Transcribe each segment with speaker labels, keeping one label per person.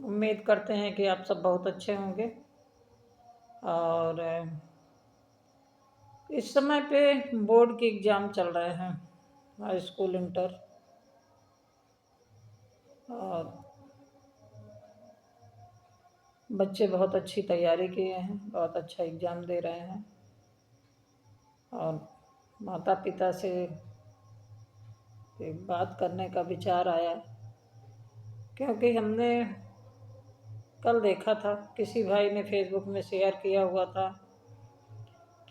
Speaker 1: उम्मीद करते हैं कि आप सब बहुत अच्छे होंगे। और इस समय पे बोर्ड के एग्ज़ाम चल रहे हैं, हाई स्कूल, इंटर। और बच्चे बहुत अच्छी तैयारी किए हैं, बहुत अच्छा एग्ज़ाम दे रहे हैं। और माता पिता से एक बात करने का विचार आया, क्योंकि हमने कल देखा था, किसी भाई ने फेसबुक में शेयर किया हुआ था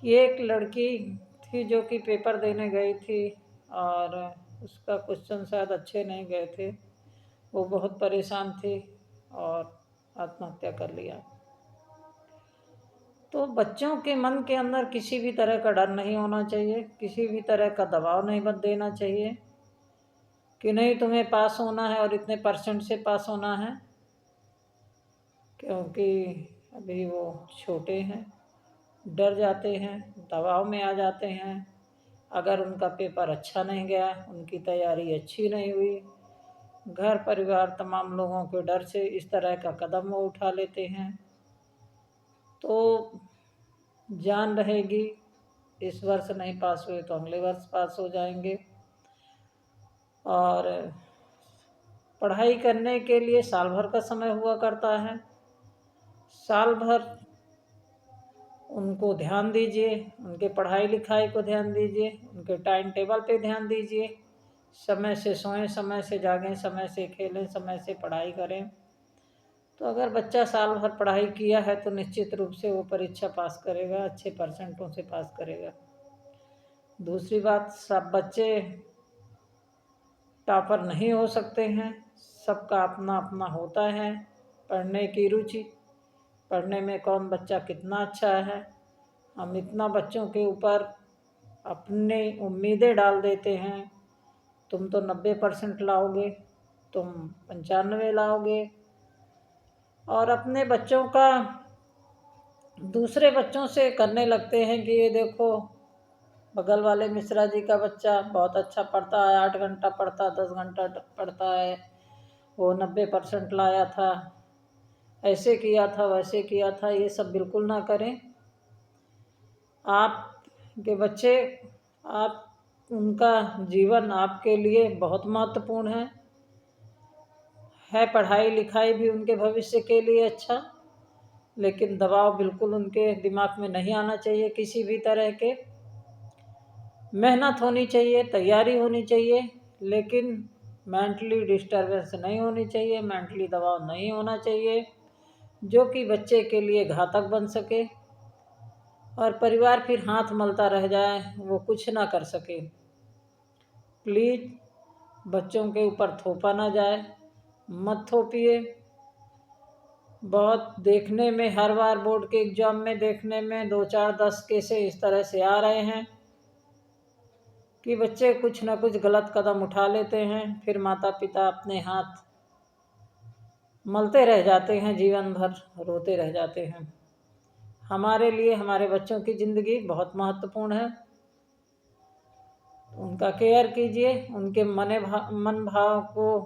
Speaker 1: कि एक लड़की थी जो कि पेपर देने गई थी और उसका क्वेश्चन शायद अच्छे नहीं गए थे। वो बहुत परेशान थी और आत्महत्या कर लिया। तो बच्चों के मन के अंदर किसी भी तरह का डर नहीं होना चाहिए, किसी भी तरह का दबाव नहीं मत देना चाहिए कि नहीं तुम्हें पास होना है और इतने % से पास होना है, क्योंकि अभी वो छोटे हैं, डर जाते हैं, दबाव में आ जाते हैं। अगर उनका पेपर अच्छा नहीं गया, उनकी तैयारी अच्छी नहीं हुई, घर परिवार तमाम लोगों के डर से इस तरह का कदम वो उठा लेते हैं, तो जान रहेगी इस वर्ष नहीं पास हुए तो अगले वर्ष पास हो जाएंगे। और पढ़ाई करने के लिए साल भर का समय हुआ करता है। साल भर उनको ध्यान दीजिए, उनके पढ़ाई लिखाई को ध्यान दीजिए, उनके टाइम टेबल पे ध्यान दीजिए। समय से सोएं, समय से जागें, समय से खेलें, समय से पढ़ाई करें। तो अगर बच्चा साल भर पढ़ाई किया है तो निश्चित रूप से वो परीक्षा पास करेगा, अच्छे % से पास करेगा। दूसरी बात, सब बच्चे टॉपर नहीं हो सकते हैं, सबका अपना अपना होता है पढ़ने की रुचि, पढ़ने में कौन बच्चा कितना अच्छा है। हम इतना बच्चों के ऊपर अपने उम्मीदें डाल देते हैं, तुम तो 90% लाओगे, तुम 95 लाओगे, और अपने बच्चों का दूसरे बच्चों से करने लगते हैं कि ये देखो बगल वाले मिश्रा जी का बच्चा बहुत अच्छा पढ़ता है, 8 घंटा पढ़ता, 10 घंटा पढ़ता है, वो 90% लाया था, ऐसे किया था, वैसे किया था। ये सब बिल्कुल ना करें। आपके बच्चे, आप उनका जीवन आपके लिए बहुत महत्वपूर्ण है पढ़ाई लिखाई भी उनके भविष्य के लिए अच्छा, लेकिन दबाव बिल्कुल उनके दिमाग में नहीं आना चाहिए। किसी भी तरह के मेहनत होनी चाहिए, तैयारी होनी चाहिए, लेकिन मेंटली डिस्टर्बेंस नहीं होनी चाहिए, मेंटली दबाव नहीं होना चाहिए जो कि बच्चे के लिए घातक बन सके और परिवार फिर हाथ मलता रह जाए, वो कुछ ना कर सके। प्लीज़ बच्चों के ऊपर थोपा ना जाए, मत थोपिए। बहुत देखने में हर बार बोर्ड के एग्ज़ाम में देखने में 2, 4, 10 केसें इस तरह से आ रहे हैं कि बच्चे कुछ ना कुछ गलत कदम उठा लेते हैं, फिर माता पिता अपने हाथ मलते रह जाते हैं, जीवन भर रोते रह जाते हैं। हमारे लिए हमारे बच्चों की ज़िंदगी बहुत महत्वपूर्ण है, उनका केयर कीजिए, उनके मन भाव को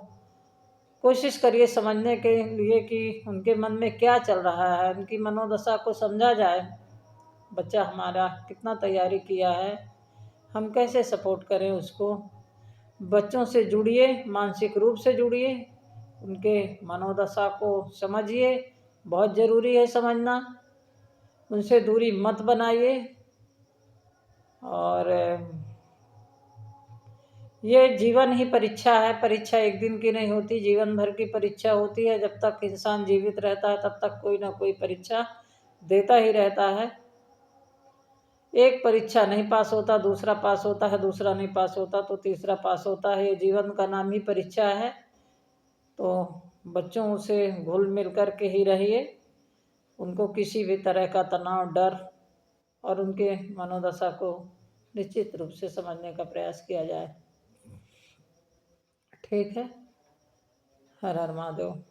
Speaker 1: कोशिश करिए समझने के लिए कि उनके मन में क्या चल रहा है, उनकी मनोदशा को समझा जाए। बच्चा हमारा कितना तैयारी किया है, हम कैसे सपोर्ट करें उसको। बच्चों से जुड़िए, मानसिक रूप से जुड़िए, उनके मनोदशा को समझिए, बहुत ज़रूरी है समझना। उनसे दूरी मत बनाइए। और ये जीवन ही परीक्षा है, परीक्षा एक दिन की नहीं होती, जीवन भर की परीक्षा होती है। जब तक इंसान जीवित रहता है तब तक कोई ना कोई परीक्षा देता ही रहता है। एक परीक्षा नहीं पास होता, दूसरा पास होता है, दूसरा नहीं पास होता तो तीसरा पास होता है। ये जीवन का नाम ही परीक्षा है। तो बच्चों से घुल मिल कर के ही रहिए, उनको किसी भी तरह का तनाव, डर और उनके मनोदशा को निश्चित रूप से समझने का प्रयास किया जाए। ठीक है। हर हर महादेव।